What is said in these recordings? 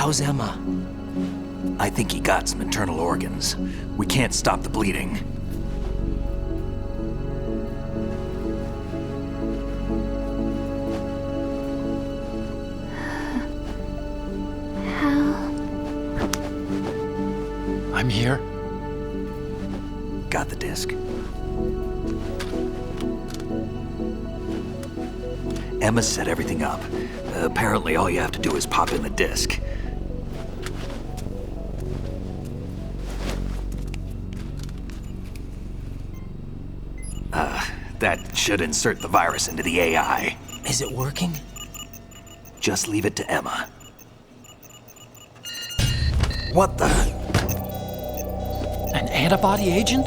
How's Emma? I think he got some internal organs. We can't stop the bleeding. I'm here. Got the disc. Emma set everything up. Apparently all you have to do is pop in the disc. That should insert the virus into the AI. Is it working? Just leave it to Emma. What the? An antibody agent?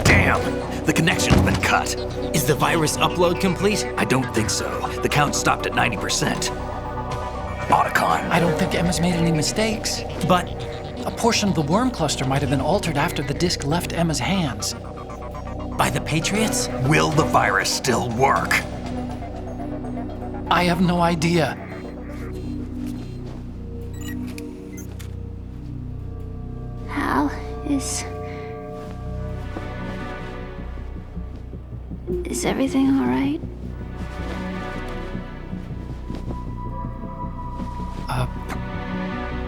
Damn! The connection's been cut. Is the virus upload complete? I don't think so. The count stopped at 90%. Otacon. I don't think Emma's made any mistakes. But A portion of the worm cluster might have been altered after the disc left Emma's hands. by the Patriots? Will the virus still work? I have no idea. Hal, is everything all right?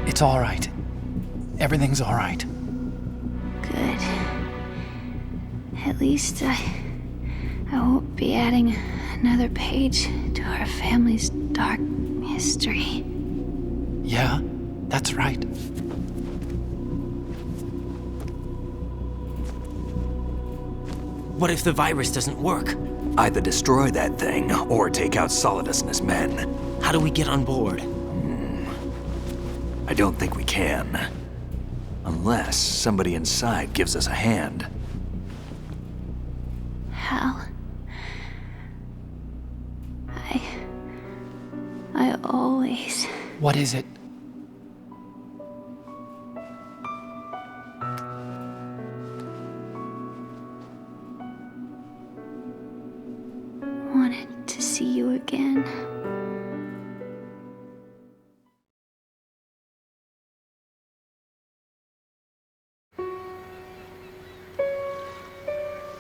It's all right. Everything's all right. Good. At least I won't be adding another page to our family's dark history. Yeah, that's right. What if the virus doesn't work? Either destroy that thing or take out Solidus and his men. How do we get on board? I don't think we can. Unless somebody inside gives us a hand. Hal, I always... What is it? wanted to see you again.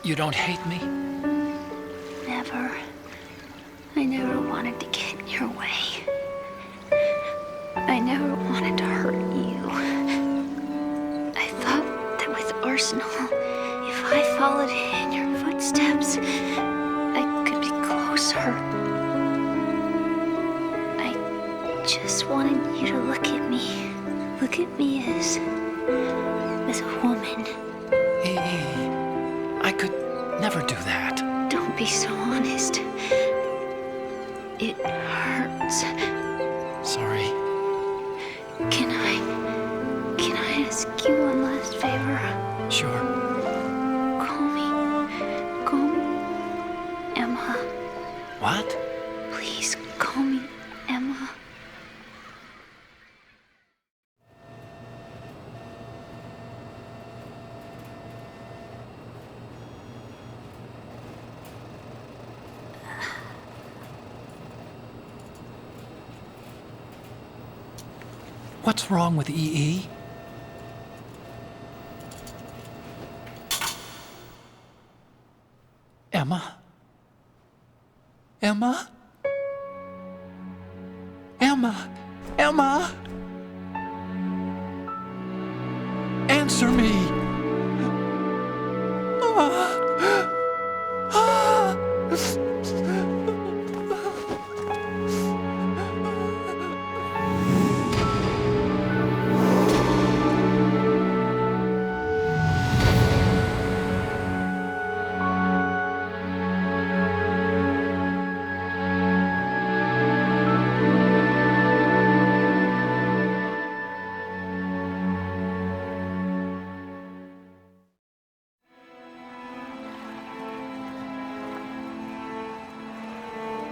You don't hate me? Never. I never wanted to get in your way. I never wanted to hurt you. I thought that with Arsenal, if I followed in your footsteps, I could be closer. I just wanted you to look at me. Look at me as a woman. I could never do that. Don't be so honest. It hurts. Sorry. Can I ask you one last favor? Sure. Call me Emma. What? Please call me Emma. What's wrong with EE? Emma? Emma? Emma? Emma? Answer me!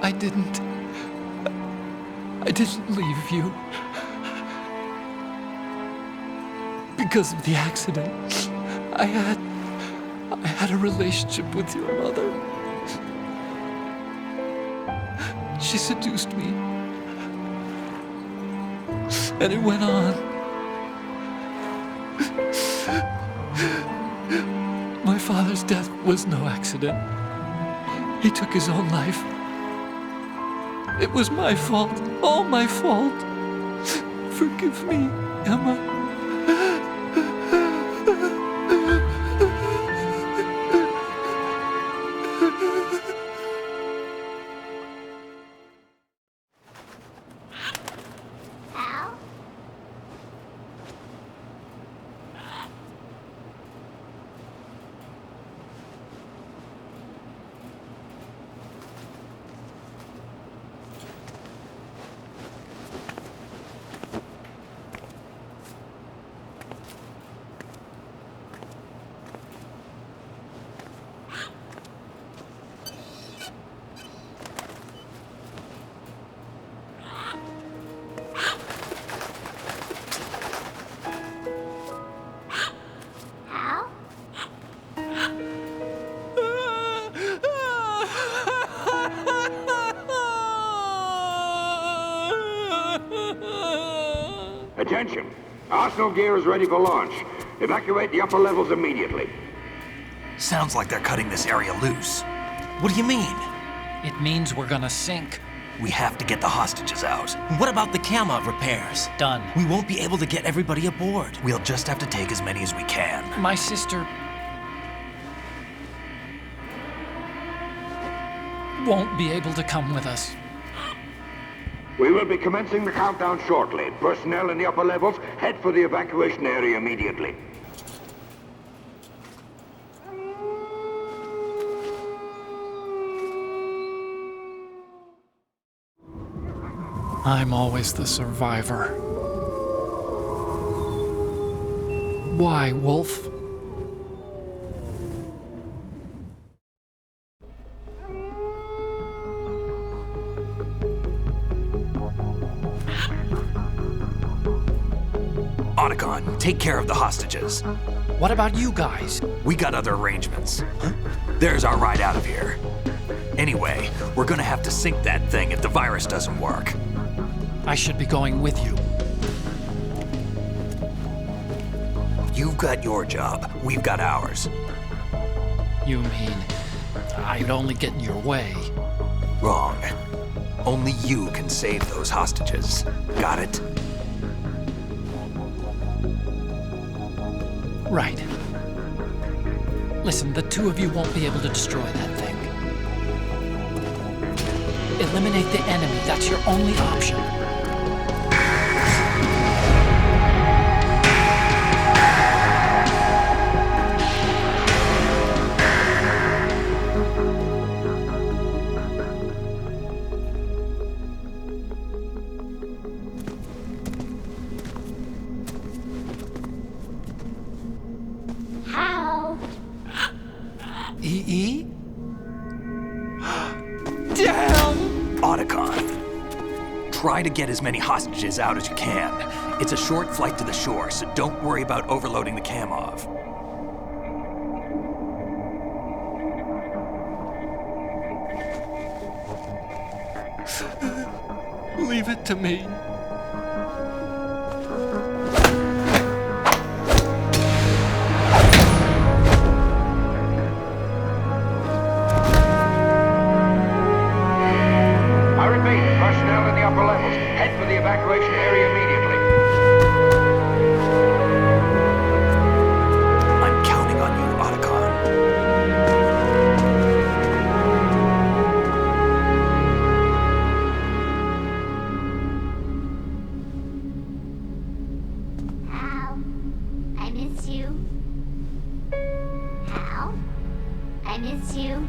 I didn't leave you. Because of the accident, I had a relationship with your mother. She seduced me And it went on. My father's death was no accident. He took his own life. It was my fault, all my fault. Forgive me, Emma. Al? Al? Attention! Arsenal gear is ready for launch. Evacuate the upper levels immediately. Sounds like they're cutting this area loose. What do you mean? It means we're gonna sink. We have to get the hostages out. What about the camo repairs? Done. We won't be able to get everybody aboard. We'll just have to take as many as we can. My sister won't be able to come with us. We will be commencing the countdown shortly. Personnel in the upper levels, head for the evacuation area immediately. I'm always the survivor. Why, Wolf? Otacon, take care of the hostages. What about you guys? We got other arrangements. There's our ride out of here. Anyway, we're gonna have to sink that thing if the virus doesn't work. I should be going with you. You've got your job, we've got ours. You mean I'd only get in your way? Wrong. Only you can save those hostages. Got it? Right. Listen, the two of you won't be able to destroy that thing. Eliminate the enemy. That's your only option. How? EE? Damn! Otacon, try to get as many hostages out as you can. It's a short flight to the shore, so don't worry about overloading the Kamov. Leave it to me. I repeat, personnel in the upper levels, head for the evacuation area immediately. I'm counting on you, Otacon. Hal, I miss you. Hal, I miss you.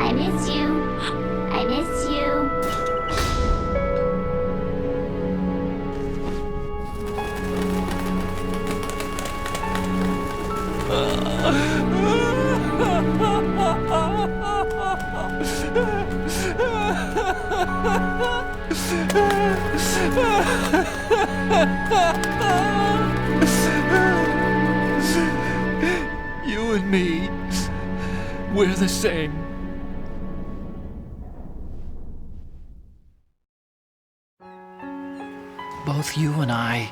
I miss you. I miss you. You and me, we're the same. both you and I,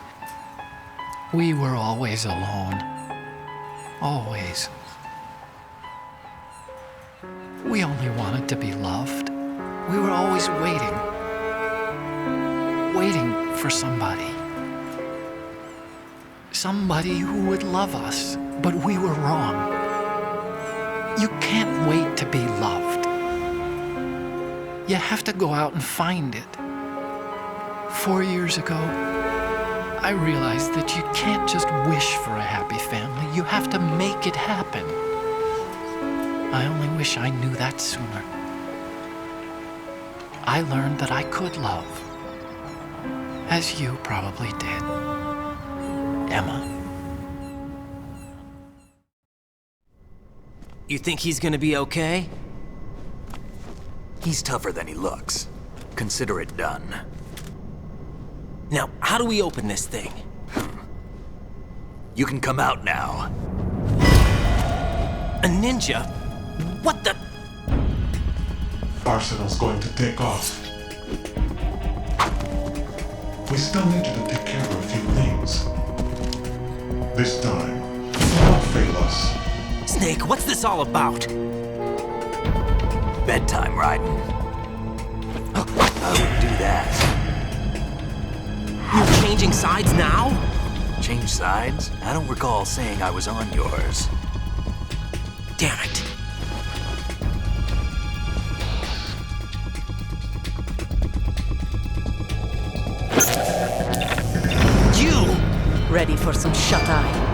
we were always alone. Always. We only wanted to be loved. We were always waiting. Waiting for somebody. Somebody who would love us, but we were wrong. You can't wait to be loved. You have to go out and find it. 4 years ago, I realized that you can't just wish for a happy family. You have to make it happen. I only wish I knew that sooner. I learned that I could love, as you probably did, Emma. You think he's gonna be okay? He's tougher than he looks. Consider it done. Now, how do we open this thing? You can come out now. A ninja? What the? Arsenal's going to take off. We still need you to take care of a few things. This time, don't fail us. Snake, what's this all about? Bedtime, Raiden. I wouldn't do that. You're changing sides now? Change sides? I don't recall saying I was on yours. Damn it. You! Ready for some shut-eye?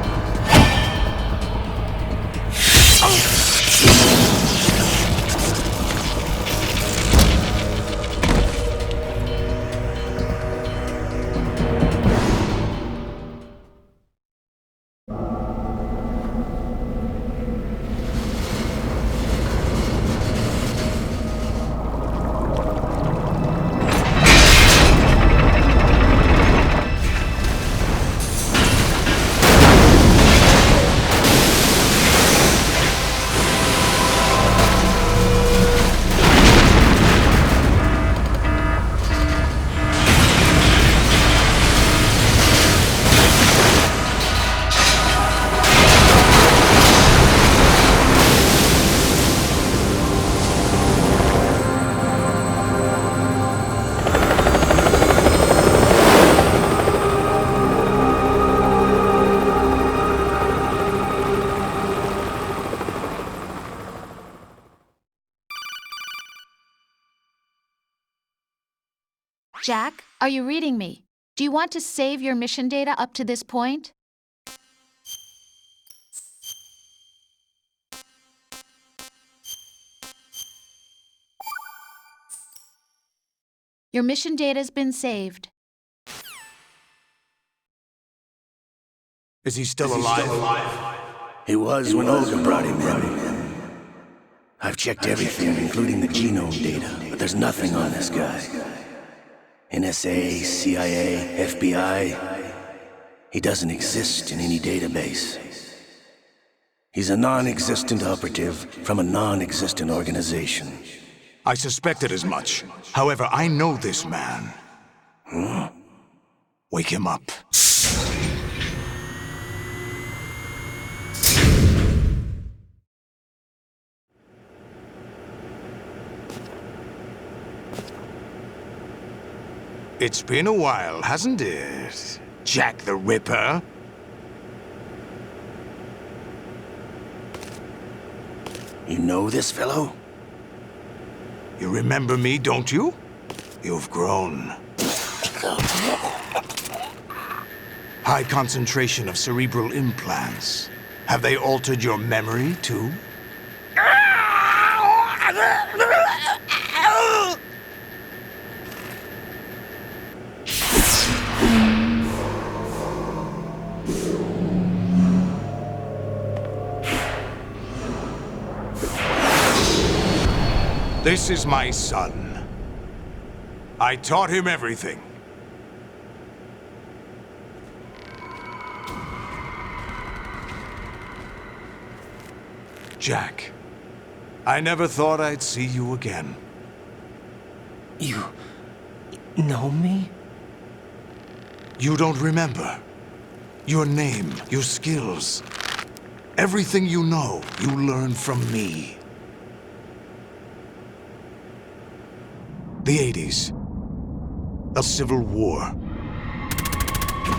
Jack, are you reading me? Do you want to save your mission data up to this point? Your mission data's been saved. Is he still alive? He was when Olga brought him in. I've checked everything, including the genome data, but there's nothing on this guy. NSA, CIA, FBI. He doesn't exist in any database. He's a non-existent operative from a non-existent organization. I suspected as much. However, I know this man. Huh? Wake him up. It's been a while, hasn't it, Jack the Ripper? You know this fellow? You remember me, don't you? You've grown. High concentration of cerebral implants. Have they altered your memory, too? This is my son. I taught him everything. Jack, I never thought I'd see you again. You know me? You don't remember. Your name, your skills. Everything you know, you learned from me. The 80s. A civil war.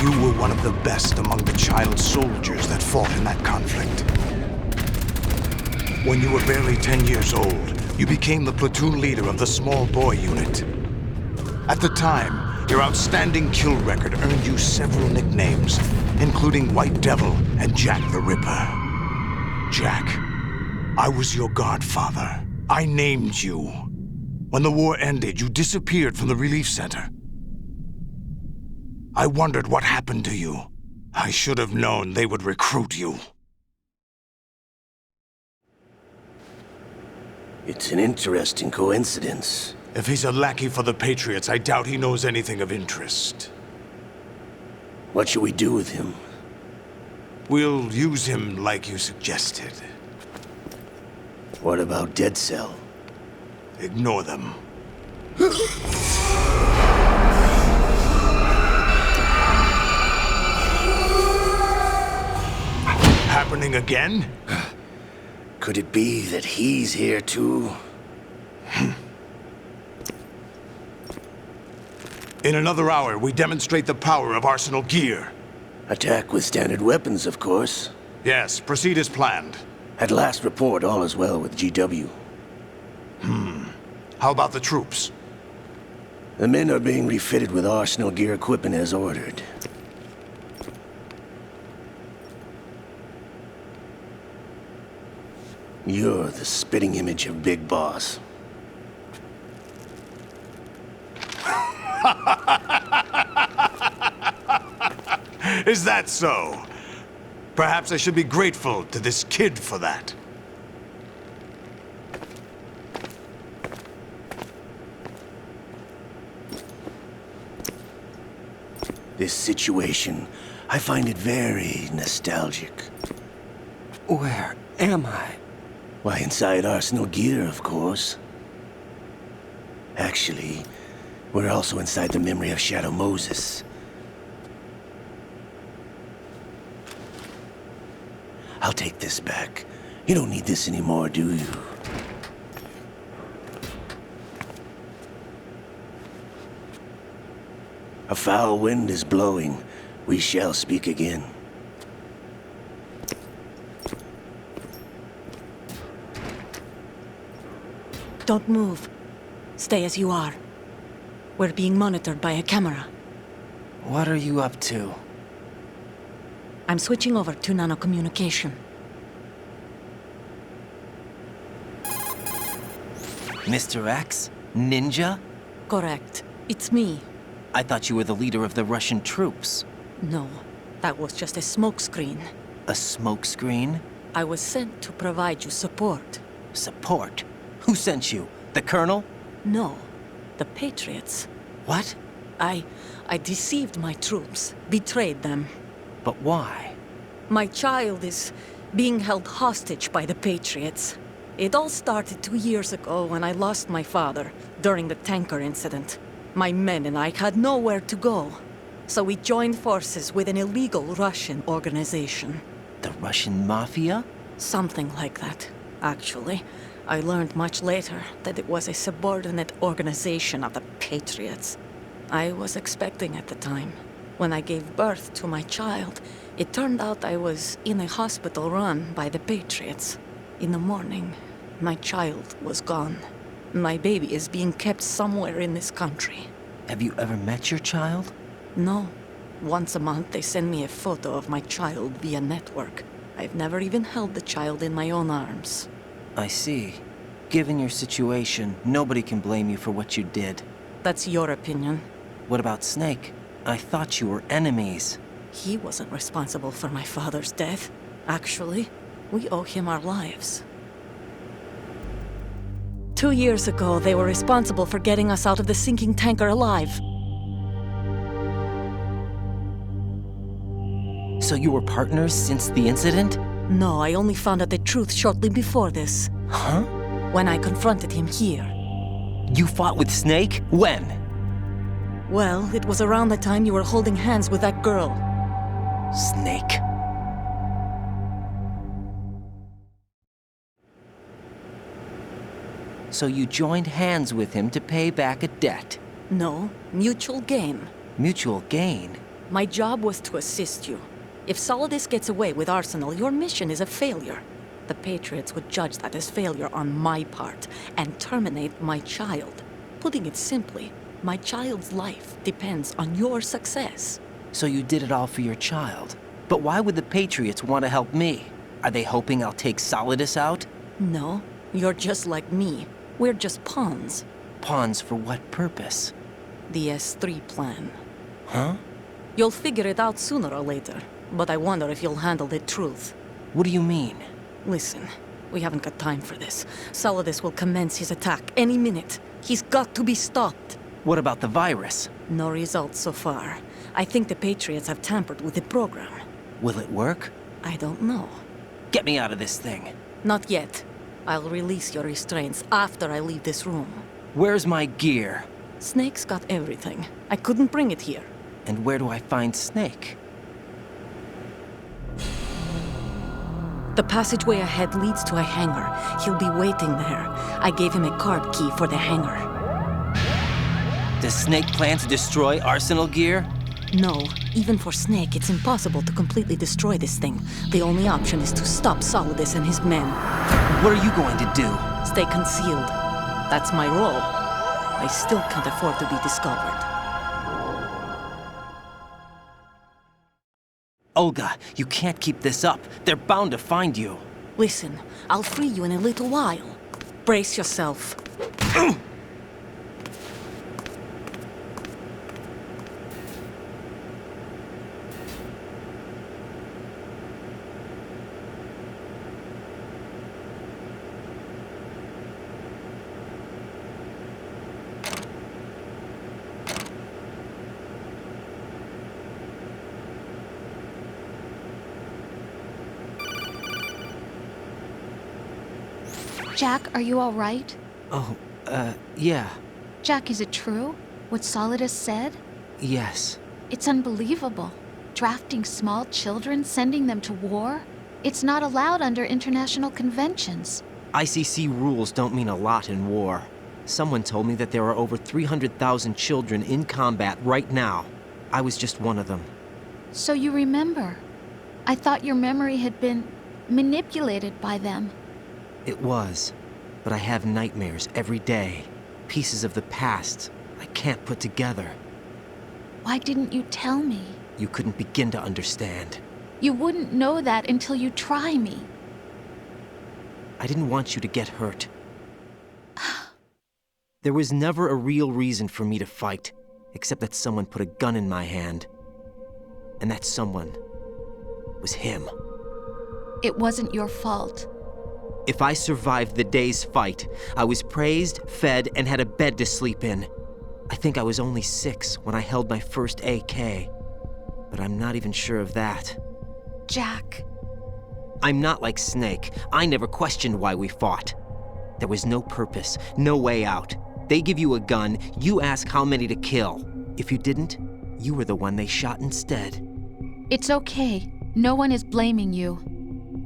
You were one of the best among the child soldiers that fought in that conflict. When you were barely 10 years old, you became the platoon leader of the small boy unit. At the time, your outstanding kill record earned you several nicknames, including White Devil and Jack the Ripper. Jack, I was your godfather. I named you. When the war ended, you disappeared from the relief center. I wondered what happened to you. I should have known they would recruit you. It's an interesting coincidence. If he's a lackey for the Patriots, I doubt he knows anything of interest. What should we do with him? We'll use him like you suggested. What about Dead Cell? Ignore them. Happening again? Could it be that he's here too? In another hour, we demonstrate the power of Arsenal gear. Attack with standard weapons, of course. Yes, proceed as planned. At last report, all is well with GW. How about the troops? The men are being refitted with Arsenal gear equipment as ordered. You're the spitting image of Big Boss. Is that so? Perhaps I should be grateful to this kid for that. This situation, I find it very nostalgic. Where am I? Why, inside Arsenal gear, of course. Actually, we're also inside the memory of Shadow Moses. I'll take this back. You don't need this anymore, do you? A foul wind is blowing. We shall speak again. Don't move. Stay as you are. We're being monitored by a camera. What are you up to? I'm switching over to nanocommunication. Mr. X? Ninja? Correct. It's me. I thought you were the leader of the Russian troops. No, that was just a smokescreen. A smokescreen? I was sent to provide you support. Support? Who sent you? The Colonel? No, the Patriots. What? I deceived my troops, betrayed them. But why? My child is being held hostage by the Patriots. It all started 2 years ago when I lost my father during the tanker incident. My men and I had nowhere to go, so we joined forces with an illegal Russian organization. The Russian Mafia? Something like that, actually. I learned much later that it was a subordinate organization of the Patriots. I was expecting at the time. When I gave birth to my child, it turned out I was in a hospital run by the Patriots. In the morning, my child was gone. My baby is being kept somewhere in this country. Have you ever met your child? No. Once a month, they send me a photo of my child via network. I've never even held the child in my own arms. I see. Given your situation, nobody can blame you for what you did. That's your opinion. What about Snake? I thought you were enemies. He wasn't responsible for my father's death. Actually, we owe him our lives. 2 years ago, they were responsible for getting us out of the sinking tanker alive. So you were partners since the incident? No, I only found out the truth shortly before this. Huh? When I confronted him here. You fought with Snake? When? Well, it was around the time you were holding hands with that girl. Snake. So you joined hands with him to pay back a debt. No, mutual gain. Mutual gain? My job was to assist you. If Solidus gets away with Arsenal, your mission is a failure. The Patriots would judge that as failure on my part and terminate my child. Putting it simply, my child's life depends on your success. So you did it all for your child. But why would the Patriots want to help me? Are they hoping I'll take Solidus out? No, you're just like me. We're just pawns. Pawns for what purpose? The S3 plan. Huh? You'll figure it out sooner or later, but I wonder if you'll handle the truth. What do you mean? Listen, we haven't got time for this. Solidus will commence his attack any minute. He's got to be stopped. What about the virus? No results so far. I think the Patriots have tampered with the program. Will it work? I don't know. Get me out of this thing. Not yet. I'll release your restraints after I leave this room. Where's my gear? Snake's got everything. I couldn't bring it here. And where do I find Snake? The passageway ahead leads to a hangar. He'll be waiting there. I gave him a card key for the hangar. Does Snake plan to destroy Arsenal gear? No. Even for Snake, it's impossible to completely destroy this thing. The only option is to stop Solidus and his men. What are you going to do? Stay concealed. That's my role. I still can't afford to be discovered. Olga, you can't keep this up. They're bound to find you. Listen, I'll free you in a little while. Brace yourself. Jack, are you all right? Oh, yeah. Jack, is it true? What Solidus said? Yes. It's unbelievable. Drafting small children, sending them to war? It's not allowed under international conventions. ICC rules don't mean a lot in war. Someone told me that there are over 300,000 children in combat right now. I was just one of them. So you remember. I thought your memory had been manipulated by them. It was, but I have nightmares every day. Pieces of the past I can't put together. Why didn't you tell me? You couldn't begin to understand. You wouldn't know that until you try me. I didn't want you to get hurt. There was never a real reason for me to fight, except that someone put a gun in my hand. And that someone was him. It wasn't your fault. If I survived the day's fight, I was praised, fed, and had a bed to sleep in. I think I was only 6 when I held my first AK. But I'm not even sure of that. Jack. I'm not like Snake. I never questioned why we fought. There was no purpose, no way out. They give you a gun, you ask how many to kill. If you didn't, you were the one they shot instead. It's okay. No one is blaming you.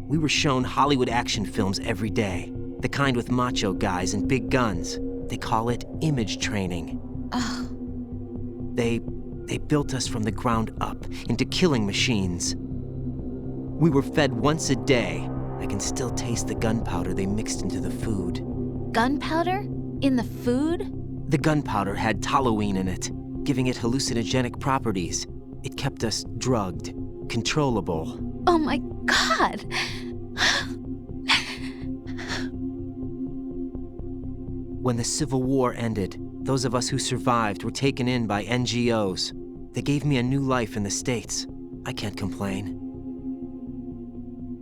We were shown Hollywood action films every day. The kind with macho guys and big guns. They call it image training. They built us from the ground up into killing machines. We were fed once a day. I can still taste the gunpowder they mixed into the food. Gunpowder? In the food? The gunpowder had toluene in it, giving it hallucinogenic properties. It kept us drugged, controllable. Oh my God! When the Civil War ended, those of us who survived were taken in by NGOs. They gave me a new life in the States. I can't complain.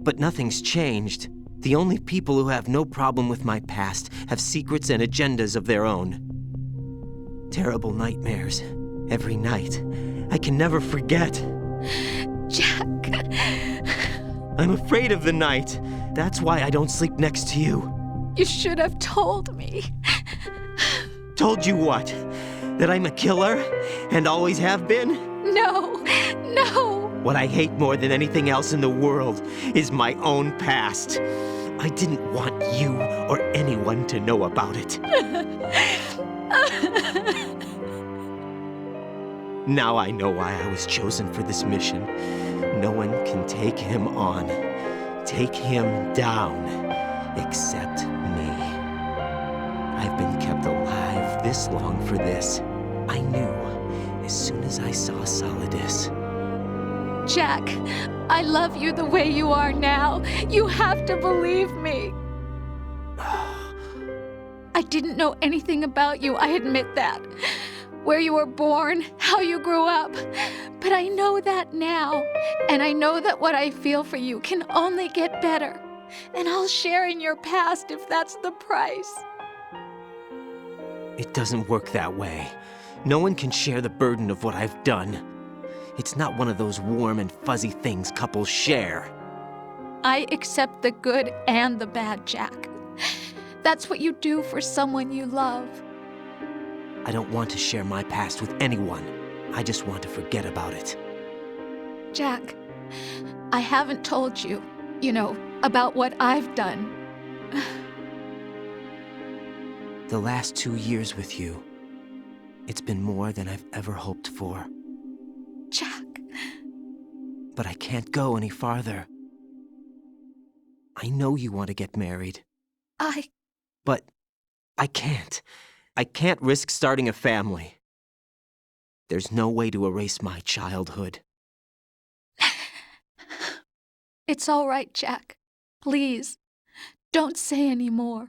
But nothing's changed. The only people who have no problem with my past have secrets and agendas of their own. Terrible nightmares. Every night. I can never forget. Jack. I'm afraid of the night. That's why I don't sleep next to you. You should have told me. Told you what? That I'm a killer and always have been? No, no! What I hate more than anything else in the world is my own past. I didn't want you or anyone to know about it. Now I know why I was chosen for this mission. No one can take him on, take him down, except me. I've been kept alive this long for this. I knew as soon as I saw Solidus. Jack, I love you the way you are now. You have to believe me. I didn't know anything about you, I admit that. Where you were born, how you grew up. But I know that now. And I know that what I feel for you can only get better. And I'll share in your past if that's the price. It doesn't work that way. No one can share the burden of what I've done. It's not one of those warm and fuzzy things couples share. I accept the good and the bad, Jack. That's what you do for someone you love. I don't want to share my past with anyone. I just want to forget about it. Jack, I haven't told you, about what I've done. The last 2 years with you, it's been more than I've ever hoped for. Jack. But I can't go any farther. I know you want to get married. But I can't. I can't risk starting a family. There's no way to erase my childhood. It's all right, Jack. Please, don't say any more.